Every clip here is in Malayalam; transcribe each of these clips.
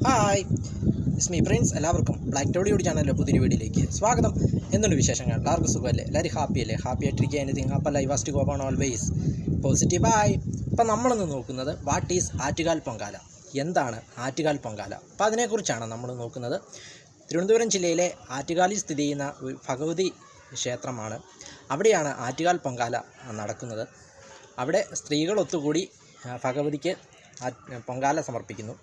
Hi, it's me Prince. എല്ലാവർക്കും ബ്ലാക്ക് ടോഡിയോട് ചാനലിലെ പുതിയൊരു വീഡിയോയിലേക്ക് സ്വാഗതം. എന്തുണ്ട് വിശേഷങ്ങൾ? എല്ലാവർക്കും സുഖമല്ലേ? എല്ലാവരും ഹാപ്പിയല്ലേ? ഹാപ്പി ആയിട്ടിരിക്കുക. Anything happy life was to go on always positive. Bye. അപ്പം നമ്മളിന്ന് നോക്കുന്നത് വാട്ട് ഈസ് ആറ്റുകാൽ പൊങ്കാല, എന്താണ് ആറ്റുകാൽ പൊങ്കാല. അപ്പോൾ അതിനെക്കുറിച്ചാണ് നമ്മൾ നോക്കുന്നത്. തിരുവനന്തപുരം ജില്ലയിലെ ആറ്റുകാലിൽ സ്ഥിതി ചെയ്യുന്ന ഒരു ഭഗവതി ക്ഷേത്രമാണ്. അവിടെയാണ് ആറ്റുകാൽ പൊങ്കാല നടക്കുന്നത്. അവിടെ സ്ത്രീകൾ ഒത്തുകൂടി ഭഗവതിക്ക് പൊങ്കാല സമർപ്പിക്കുന്നു.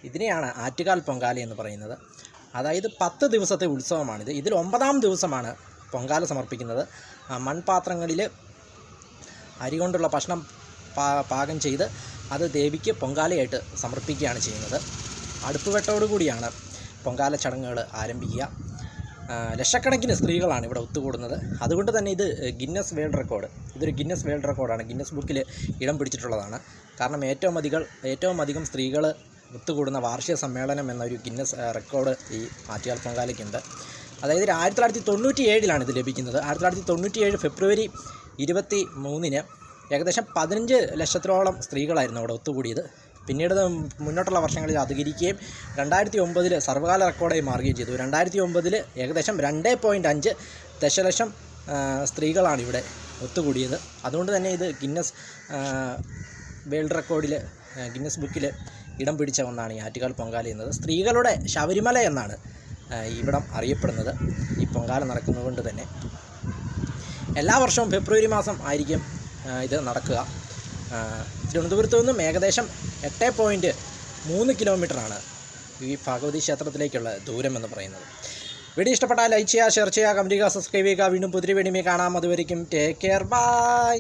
ഇതിനെയാണ് ആറ്റുകാൽ പൊങ്കാല എന്ന് പറയുന്നത്. അതായത് 10 ദിവസത്തെ ഉത്സവമാണിത്. ഇതിൽ 9ാം ദിവസമാണ് പൊങ്കാല സമർപ്പിക്കുന്നത്. മൺപാത്രങ്ങളിൽ അരി കൊണ്ടുള്ള ഭക്ഷണം പാകം ചെയ്ത് അത് ദേവിക്ക് പൊങ്കാലയായിട്ട് സമർപ്പിക്കുകയാണ് ചെയ്യുന്നത്. അടുപ്പുവെട്ടോടുകൂടിയാണ് പൊങ്കാല ചടങ്ങുകൾ ആരംഭിക്കുക. ലക്ഷക്കണക്കിന് സ്ത്രീകളാണ് ഇവിടെ ഒത്തുകൂടുന്നത്. അതുകൊണ്ട് തന്നെ ഇത് ഗിന്നസ് വേൾഡ് റെക്കോർഡ്, ഇതൊരു ഗിന്നസ് വേൾഡ് റെക്കോർഡാണ്. ഗിന്നസ് ബുക്കിൽ ഇടം പിടിച്ചിട്ടുള്ളതാണ്. കാരണം ഏറ്റവും അധികം സ്ത്രീകൾ ഒത്തുകൂടുന്ന വാർഷിക സമ്മേളനം എന്നൊരു ഗിന്നസ് റെക്കോർഡ് ഈ ആറ്റുകാൽ പൊങ്കാലയ്ക്കുണ്ട്. അതായത് 1997 ഇത് ലഭിക്കുന്നത്. 1997 ഫെബ്രുവരി 23 ഏകദേശം 15 ലക്ഷത്തോളം സ്ത്രീകളായിരുന്നു അവിടെ ഒത്തുകൂടിയത്. പിന്നീട് മുന്നോട്ടുള്ള വർഷങ്ങളിൽ അധികരിക്കുകയും 2009 സർവ്വകാല റെക്കോർഡായി മാറുകയും ചെയ്തു. 2009 ഏകദേശം 2.5 ദശലക്ഷം സ്ത്രീകളാണ് ഇവിടെ ഒത്തുകൂടിയത്. അതുകൊണ്ട് തന്നെ ഇത് ഗിന്നസ് വേൾഡ് റെക്കോർഡിൽ, ഗിന്നസ് ബുക്കിൽ ഇടം പിടിച്ച ഒന്നാണ് ഈ ആറ്റുകാൽ പൊങ്കാല എന്നത്. സ്ത്രീകളുടെ ശബരിമല എന്നാണ് ഇവിടം അറിയപ്പെടുന്നത്. ഈ പൊങ്കാല നടക്കുന്നതുകൊണ്ട് തന്നെ എല്ലാ വർഷവും ഫെബ്രുവരി മാസം ആയിരിക്കും ഇത് നടക്കുക. തിരുവനന്തപുരത്തു നിന്നും ഏകദേശം 8.3 കിലോമീറ്ററാണ് ഈ ഭഗവതി ക്ഷേത്രത്തിലേക്കുള്ള ദൂരം എന്ന് പറയുന്നത്. വീഡിയോ ഇഷ്ടപ്പെട്ടാൽ ലൈക്ക് ചെയ്യുക, ഷെയർ ചെയ്യുക, കമൻറ്റ് ചെയ്യുക, സബ്സ്ക്രൈബ് ചെയ്യുക. വീണ്ടും പുതിയ വീഡിയോയിൽ കാണാം. അതുവരെയും ടേക്ക് കെയർ, ബൈ.